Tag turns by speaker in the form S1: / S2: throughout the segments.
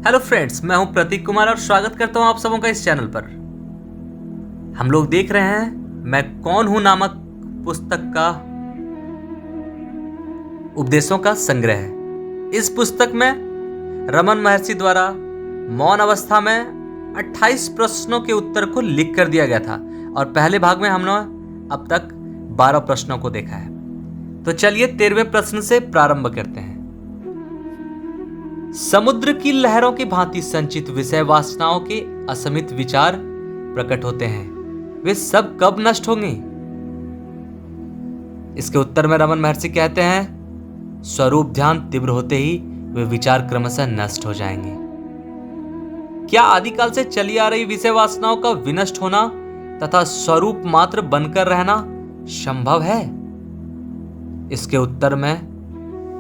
S1: Hello friends, मैं हूं प्रतीक कुमार और स्वागत करता हूं आप सबों का इस चैनल पर। हम लोग देख रहे हैं मैं कौन हूं नामक पुस्तक का उपदेशों का संग्रह। इस पुस्तक में रमन महर्षि द्वारा मौन अवस्था में 28 प्रश्नों के उत्तर को लिख कर दिया गया था और पहले भाग में हमने अब तक 12 प्रश्नों को देखा है। तो चलिए 13वें प्रश्न से प्रारंभ करते हैं। समुद्र की लहरों की भांति संचित विषय वासनाओं के असमित विचार प्रकट होते हैं, वे सब कब नष्ट होंगे? इसके उत्तर में रमन महर्षि कहते हैं, स्वरूप ध्यान तीव्र होते ही वे विचार क्रमशः नष्ट हो जाएंगे। क्या आदिकाल से चली आ रही विषय वासनाओं का विनष्ट होना तथा स्वरूप मात्र बनकर रहना संभव है? इसके उत्तर में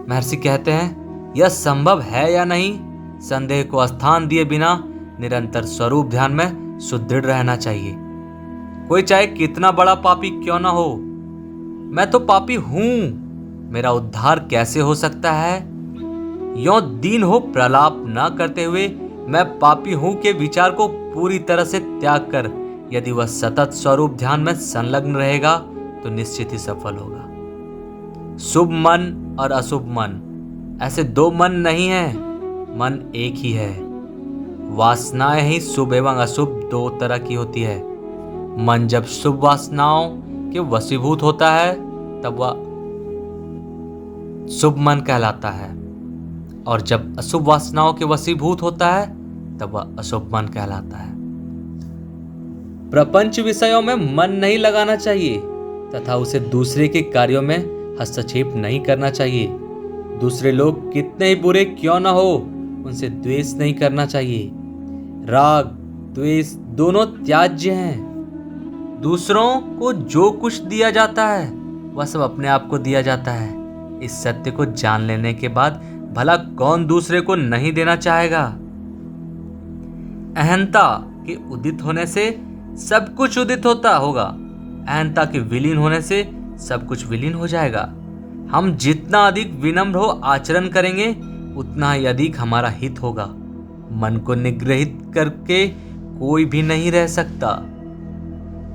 S1: महर्षि कहते हैं, यह संभव है या नहीं, संदेह को स्थान दिए बिना निरंतर स्वरूप ध्यान में सुदृढ़ रहना चाहिए। कोई चाहे कितना बड़ा पापी क्यों ना हो, मैं तो पापी हूं, मेरा उद्धार कैसे हो सकता है? यों दीन हो प्रलाप न करते हुए मैं पापी हूं के विचार को पूरी तरह से त्याग कर यदि वह सतत स्वरूप ध्यान में संलग्न रहेगा तो निश्चित ही सफल होगा। शुभ मन और अशुभ मन, ऐसे दो मन नहीं है, मन एक ही है। वासनाएं ही शुभ एवं अशुभ दो तरह की होती है। मन जब शुभ वासनाओं के वशीभूत होता है तब वह शुभ मन कहलाता है और जब अशुभ वासनाओं के वशीभूत होता है तब वह अशुभ मन कहलाता है। प्रपंच विषयों में मन नहीं लगाना चाहिए तथा उसे दूसरे के कार्यों में हस्तक्षेप नहीं करना चाहिए। दूसरे लोग कितने ही बुरे क्यों ना हो, उनसे द्वेष नहीं करना चाहिए। राग द्वेष दोनों त्याज्य हैं। दूसरों को जो कुछ दिया जाता है वह सब अपने आप को दिया जाता है। इस सत्य को जान लेने के बाद भला कौन दूसरे को नहीं देना चाहेगा? अहंता के उदित होने से सब कुछ उदित होता होगा, अहंता के विलीन होने से सब कुछ विलीन हो जाएगा। हम जितना अधिक विनम्र हो आचरण करेंगे उतना ही अधिक हमारा हित होगा। मन को निग्रहित करके कोई भी नहीं रह सकता,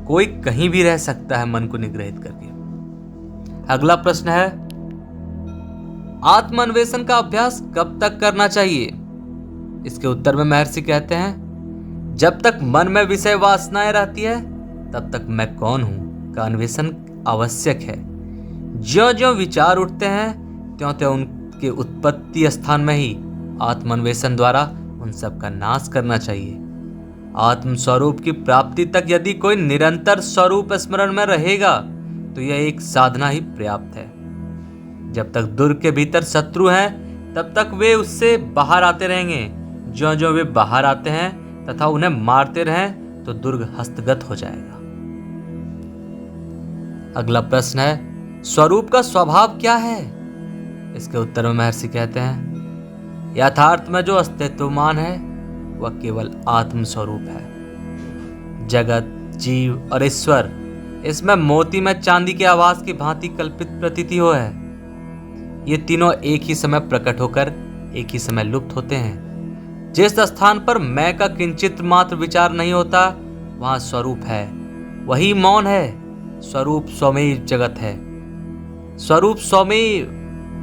S1: कोई कहीं भी रह सकता है मन को निग्रहित करके। अगला प्रश्न है, आत्मान्वेषण का अभ्यास कब तक करना चाहिए? इसके उत्तर में महर्षि कहते हैं, जब तक मन में विषय वासनाएं रहती है तब तक मैं कौन हूं का अन्वेषण आवश्यक है। ज्यों ज्यों विचार उठते हैं त्यों त्यों उनके उत्पत्ति स्थान में ही आत्मान्वेषण द्वारा उन सब का नाश करना चाहिए। आत्म स्वरूप की प्राप्ति तक यदि कोई निरंतर स्वरूप स्मरण में रहेगा तो यह एक साधना ही पर्याप्त है। जब तक दुर्ग के भीतर शत्रु हैं तब तक वे उससे बाहर आते रहेंगे। ज्यों ज्यों वे बाहर आते हैं तथा उन्हें मारते रहें तो दुर्ग हस्तगत हो जाएगा। अगला प्रश्न है, स्वरूप का स्वभाव क्या है? इसके उत्तर में महर्षि कहते हैं, यथार्थ में जो अस्तित्वमान है वह केवल आत्म स्वरूप है। जगत, जीव और ईश्वर, इसमें मोती में चांदी के आवाज की भांति कल्पित प्रतीति हो है। ये तीनों एक ही समय प्रकट होकर एक ही समय लुप्त होते हैं। जिस स्थान पर मैं का किंचित मात्र विचार नहीं होता वहां स्वरूप है, वही मौन है। स्वरूप स्वमेव जगत है, स्वरूप स्वमेव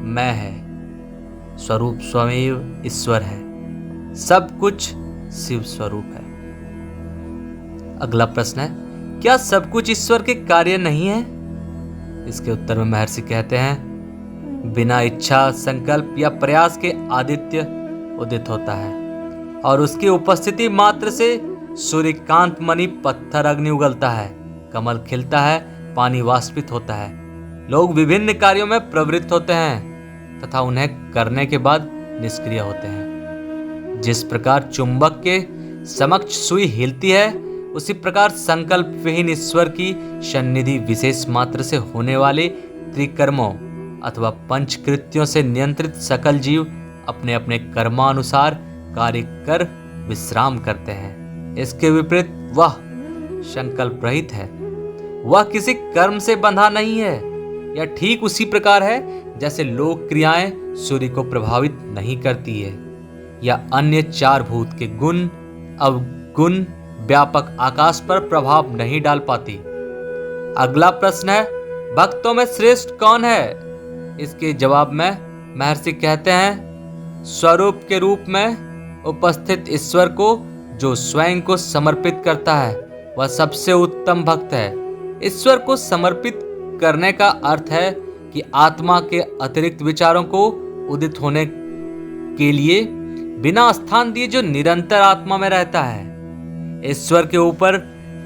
S1: मैं है, स्वरूप स्वमेव ईश्वर है, सब कुछ शिव स्वरूप है। अगला प्रश्न है, क्या सब कुछ ईश्वर के कार्य नहीं है? इसके उत्तर में महर्षि कहते हैं, बिना इच्छा, संकल्प या प्रयास के आदित्य उदित होता है और उसकी उपस्थिति मात्र से सूर्यकांत मणि पत्थर अग्नि उगलता है, कमल खिलता है, पानी वाष्पित होता है। लोग विभिन्न कार्यों में प्रवृत्त होते हैं तथा उन्हें करने के बाद निष्क्रिय होते हैं। जिस प्रकार चुंबक के समक्ष सुई हिलती है उसी प्रकार संकल्प विहीन ईश्वर की सन्निधि विशेष मात्र से होने वाले त्रिकर्मों अथवा पंचकृत्यों से नियंत्रित सकल जीव अपने अपने कर्मानुसार कार्य कर विश्राम करते हैं। इसके विपरीत वह संकल्प रहित है, वह किसी कर्म से बंधा नहीं है। यह ठीक उसी प्रकार है जैसे लोक क्रियाएं सूर्य को प्रभावित नहीं करती है, या अन्य चार भूत के गुण अवगुण व्यापक आकाश पर प्रभाव नहीं डाल पाती। अगला प्रश्न है, भक्तों में श्रेष्ठ कौन है? इसके जवाब में महर्षि कहते हैं, स्वरूप के रूप में उपस्थित ईश्वर को जो स्वयं को समर्पित करता है वह सबसे उत्तम भक्त है। ईश्वर को समर्पित करने का अर्थ है कि आत्मा के अतिरिक्त विचारों को उदित होने के लिए बिना स्थान दिए जो निरंतर आत्मा में रहता है। ईश्वर के ऊपर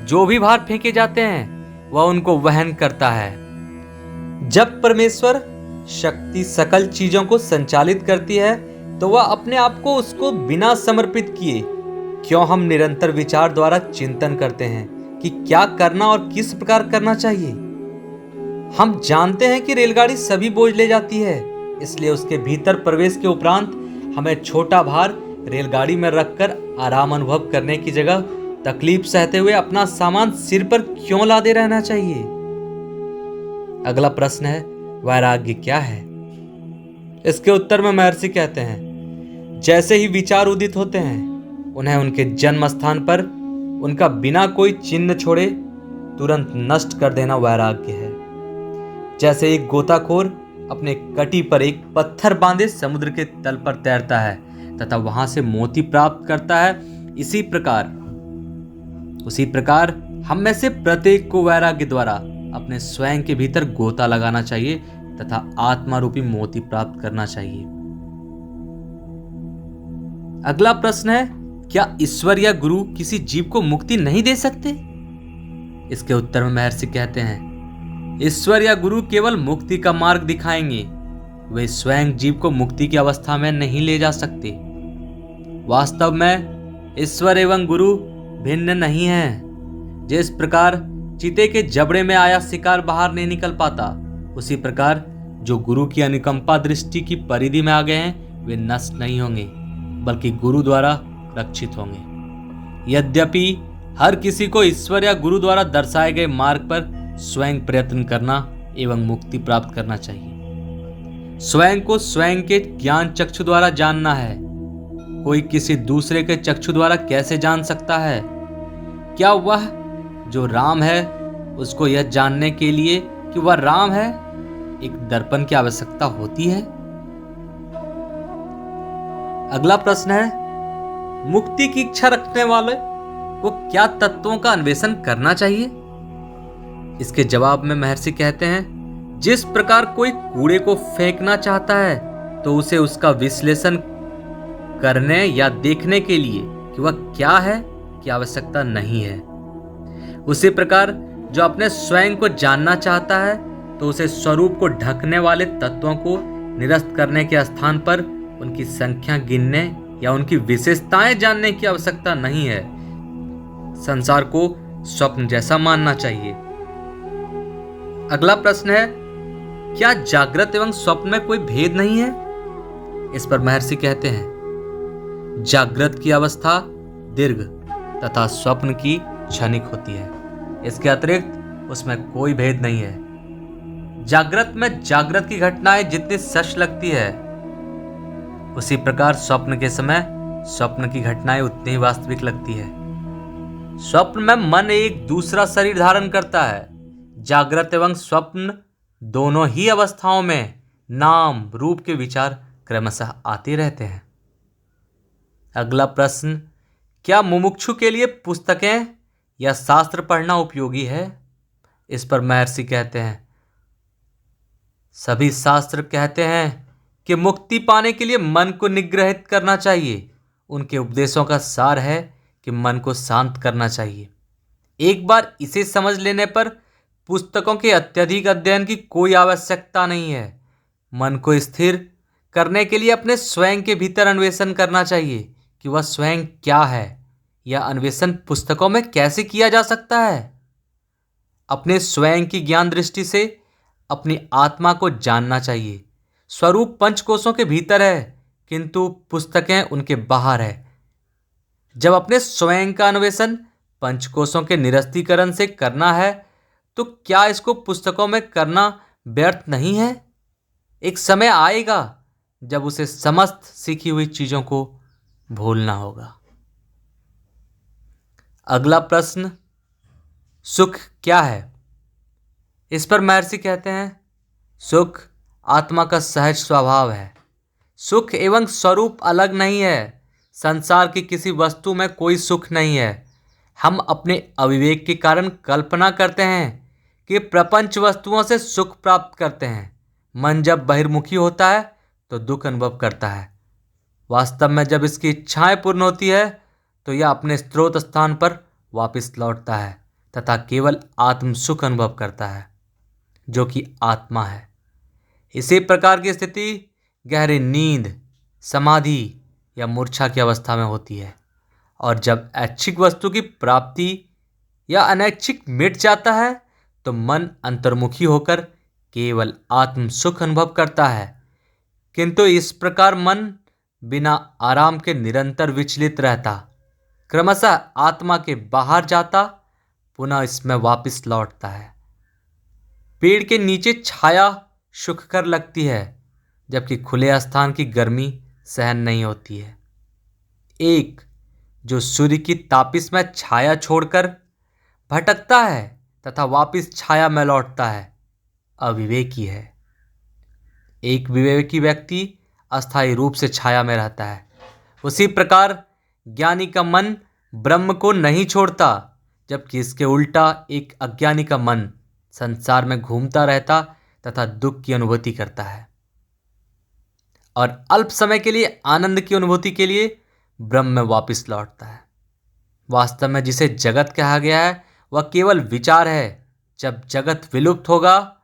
S1: जो भी भार फेंके जाते हैं वह उनको वहन करता है। जब परमेश्वर शक्ति सकल चीजों को संचालित करती है तो वह अपने आप को उसको बिना समर्पित किए क्यों हम निरंतर विचार द्वारा चिंतन करते हैं कि क्या करना और किस प्रकार करना चाहिए। हम जानते हैं कि रेलगाड़ी सभी बोझ ले जाती है, इसलिए उसके भीतर प्रवेश के उपरांत हमें छोटा भार रेलगाड़ी में रखकर आराम अनुभव करने की जगह तकलीफ सहते हुए अपना सामान सिर पर क्यों लादे रहना चाहिए। अगला प्रश्न है, वैराग्य क्या है? इसके उत्तर में महर्षि कहते हैं, जैसे ही विचार उदित होते हैं उन्हें उनके जन्म स्थान पर उनका बिना कोई चिन्ह छोड़े तुरंत नष्ट कर देना वैराग्य है। जैसे एक गोताखोर अपने कटी पर एक पत्थर बांधे समुद्र के तल पर तैरता है तथा वहां से मोती प्राप्त करता है, उसी प्रकार हम में से प्रत्येक को वैराग्य द्वारा अपने स्वयं के भीतर गोता लगाना चाहिए तथा आत्मा रूपी मोती प्राप्त करना चाहिए। अगला प्रश्न है, क्या ईश्वर या गुरु किसी जीव को मुक्ति नहीं दे सकते? इसके उत्तर में महर्षि कहते हैं, ईश्वर या गुरु केवल मुक्ति का मार्ग दिखाएंगे, वे स्वयं जीव को मुक्ति की अवस्था में नहीं ले जा सकते। वास्तव में ईश्वर एवं गुरु भिन्न नहीं हैं। जिस प्रकार चीते के जबड़े में आया शिकार बाहर नहीं निकल पाता, उसी प्रकार जो गुरु की अनुकंपा दृष्टि की परिधि में आ गए हैं वे नष्ट नहीं होंगे बल्कि गुरु द्वारा रक्षित होंगे। यद्यपि हर किसी को ईश्वर या गुरु द्वारा दर्शाए गए मार्ग पर स्वयं प्रयत्न करना एवं मुक्ति प्राप्त करना चाहिए। स्वयं को स्वयं के ज्ञान चक्षु द्वारा जानना है। कोई किसी दूसरे के चक्षु द्वारा कैसे जान सकता है? क्या वह जो राम है उसको यह जानने के लिए कि वह राम है एक दर्पण की आवश्यकता होती है? अगला प्रश्न है, मुक्ति की इच्छा रखने वाले को क्या तत्वों का अन्वेषण करना चाहिए? इसके जवाब में महर्षि कहते हैं, जिस प्रकार कोई कूड़े को फेंकना चाहता है तो उसे उसका विश्लेषण करने या देखने के लिए कि वह क्या है की आवश्यकता नहीं है, उसी प्रकार जो अपने स्वयं को जानना चाहता है तो उसे स्वरूप को ढकने वाले तत्वों को निरस्त करने के स्थान पर उनकी संख्या गिनने या उनकी विशेषताएं जानने की आवश्यकता नहीं है। संसार को स्वप्न जैसा मानना चाहिए। अगला प्रश्न है, क्या जागृत एवं स्वप्न में कोई भेद नहीं है? इस पर महर्षि कहते हैं, जागृत की अवस्था दीर्घ तथा स्वप्न की क्षणिक होती है। इसके अतिरिक्त उसमें कोई भेद नहीं है। जागृत में जागृत की घटनाएं जितनी सच लगती है, उसी प्रकार स्वप्न के समय स्वप्न की घटनाएं उतनी ही वास्तविक लगती है। स्वप्न में मन एक दूसरा शरीर धारण करता है। जागृत एवं स्वप्न दोनों ही अवस्थाओं में नाम रूप के विचार क्रमशः आते रहते हैं। अगला प्रश्न, क्या मुमुक्षु के लिए पुस्तकें या शास्त्र पढ़ना उपयोगी है? इस पर महर्षि कहते हैं, सभी शास्त्र कहते हैं कि मुक्ति पाने के लिए मन को निग्रहित करना चाहिए। उनके उपदेशों का सार है कि मन को शांत करना चाहिए। एक बार इसे समझ लेने पर पुस्तकों के अत्यधिक अध्ययन की कोई आवश्यकता नहीं है। मन को स्थिर करने के लिए अपने स्वयं के भीतर अन्वेषण करना चाहिए कि वह स्वयं क्या है। यह अन्वेषण पुस्तकों में कैसे किया जा सकता है? अपने स्वयं की ज्ञान दृष्टि से अपनी आत्मा को जानना चाहिए। स्वरूप पंचकोशों के भीतर है किंतु पुस्तकें उनके बाहर है। जब अपने स्वयं का अन्वेषण पंचकोशों के निरस्तीकरण से करना है तो क्या इसको पुस्तकों में करना व्यर्थ नहीं है? एक समय आएगा जब उसे समस्त सीखी हुई चीजों को भूलना होगा। अगला प्रश्न, सुख क्या है? इस पर महर्षि कहते हैं, सुख आत्मा का सहज स्वभाव है। सुख एवं स्वरूप अलग नहीं है। संसार की किसी वस्तु में कोई सुख नहीं है। हम अपने अविवेक के कारण कल्पना करते हैं कि प्रपंच वस्तुओं से सुख प्राप्त करते हैं। मन जब बहिर्मुखी होता है तो दुख अनुभव करता है। वास्तव में जब इसकी इच्छाएं पूर्ण होती है तो यह अपने स्रोत स्थान पर वापस लौटता है तथा केवल आत्म सुख अनुभव करता है, जो कि आत्मा है। इसी प्रकार की स्थिति गहरी नींद, समाधि या मूर्छा की अवस्था में होती है। और जब ऐच्छिक वस्तु की प्राप्ति या अनैच्छिक मिट जाता है तो मन अंतर्मुखी होकर केवल आत्म सुख अनुभव करता है। किंतु इस प्रकार मन बिना आराम के निरंतर विचलित रहता, क्रमशः आत्मा के बाहर जाता, पुनः इसमें वापस लौटता है। पेड़ के नीचे छाया सुखकर लगती है, जबकि खुले स्थान की गर्मी सहन नहीं होती है। एक जो सूर्य की तापिश में छाया छोड़कर भटकता है तथा वापस छाया में लौटता है, अविवेकी है। एक विवेकी व्यक्ति अस्थायी रूप से छाया में रहता है। उसी प्रकार ज्ञानी का मन ब्रह्म को नहीं छोड़ता, जबकि इसके उल्टा एक अज्ञानी का मन संसार में घूमता रहता तथा दुख की अनुभूति करता है और अल्प समय के लिए आनंद की अनुभूति के लिए ब्रह्म में वापस लौटता है। वास्तव में जिसे जगत कहा गया है वह केवल विचार है। जब जगत विलुप्त होगा,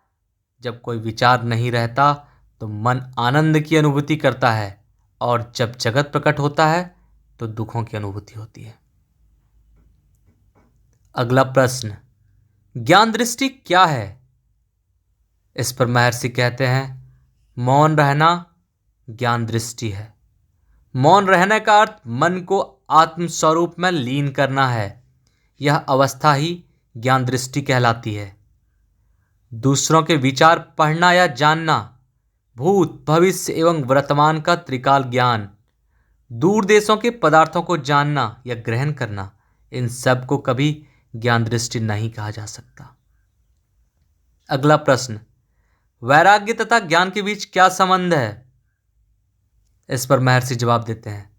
S1: जब कोई विचार नहीं रहता, तो मन आनंद की अनुभूति करता है, और जब जगत प्रकट होता है तो दुखों की अनुभूति होती है। अगला प्रश्न, ज्ञान दृष्टि क्या है? इस पर महर्षि कहते हैं, मौन रहना ज्ञान दृष्टि है। मौन रहने का अर्थ मन को आत्म स्वरूप में लीन करना है। यह अवस्था ही ज्ञान दृष्टि कहलाती है। दूसरों के विचार पढ़ना या जानना, भूत, भविष्य एवं वर्तमान का त्रिकाल ज्ञान, दूर देशों के पदार्थों को जानना या ग्रहण करना, इन सब को कभी ज्ञान दृष्टि नहीं कहा जा सकता। अगला प्रश्न, वैराग्य तथा ज्ञान के बीच क्या संबंध है? इस पर महर्षि जवाब देते हैं,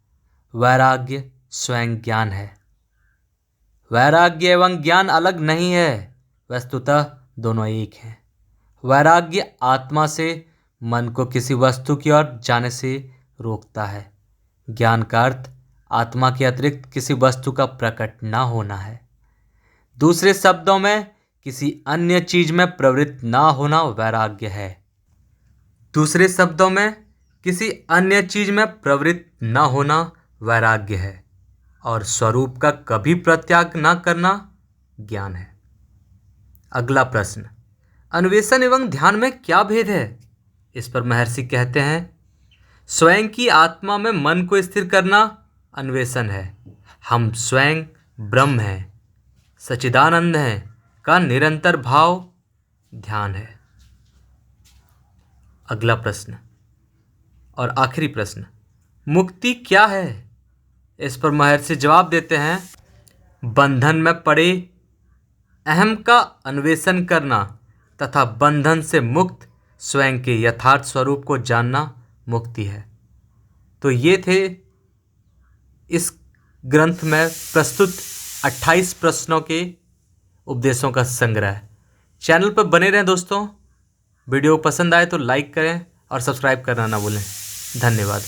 S1: वैराग्य स्वयं ज्ञान है। वैराग्य एवं ज्ञान अलग नहीं है, वस्तुतः दोनों एक हैं। वैराग्य आत्मा से मन को किसी वस्तु की ओर जाने से रोकता है। ज्ञान का अर्थ आत्मा के अतिरिक्त किसी वस्तु का प्रकट न होना है। दूसरे शब्दों में किसी अन्य चीज में प्रवृत्त ना होना वैराग्य है। दूसरे शब्दों में किसी अन्य चीज में प्रवृत्त न होना वैराग्य है, और स्वरूप का कभी प्रत्याग न करना ज्ञान है। अगला प्रश्न, अन्वेषण एवं ध्यान में क्या भेद है? इस पर महर्षि कहते हैं, स्वयं की आत्मा में मन को स्थिर करना अन्वेषण है। हम स्वयं ब्रह्म हैं, सच्चिदानंद हैं का निरंतर भाव ध्यान है। अगला प्रश्न और आखिरी प्रश्न, मुक्ति क्या है? इस पर महर्षि जवाब देते हैं, बंधन में पड़े अहम का अन्वेषण करना तथा बंधन से मुक्त स्वयं के यथार्थ स्वरूप को जानना मुक्ति है। तो ये थे इस ग्रंथ में प्रस्तुत 28 प्रश्नों के उपदेशों का संग्रह। चैनल पर बने रहें दोस्तों। वीडियो पसंद आए तो लाइक करें और सब्सक्राइब करना ना भूलें। धन्यवाद।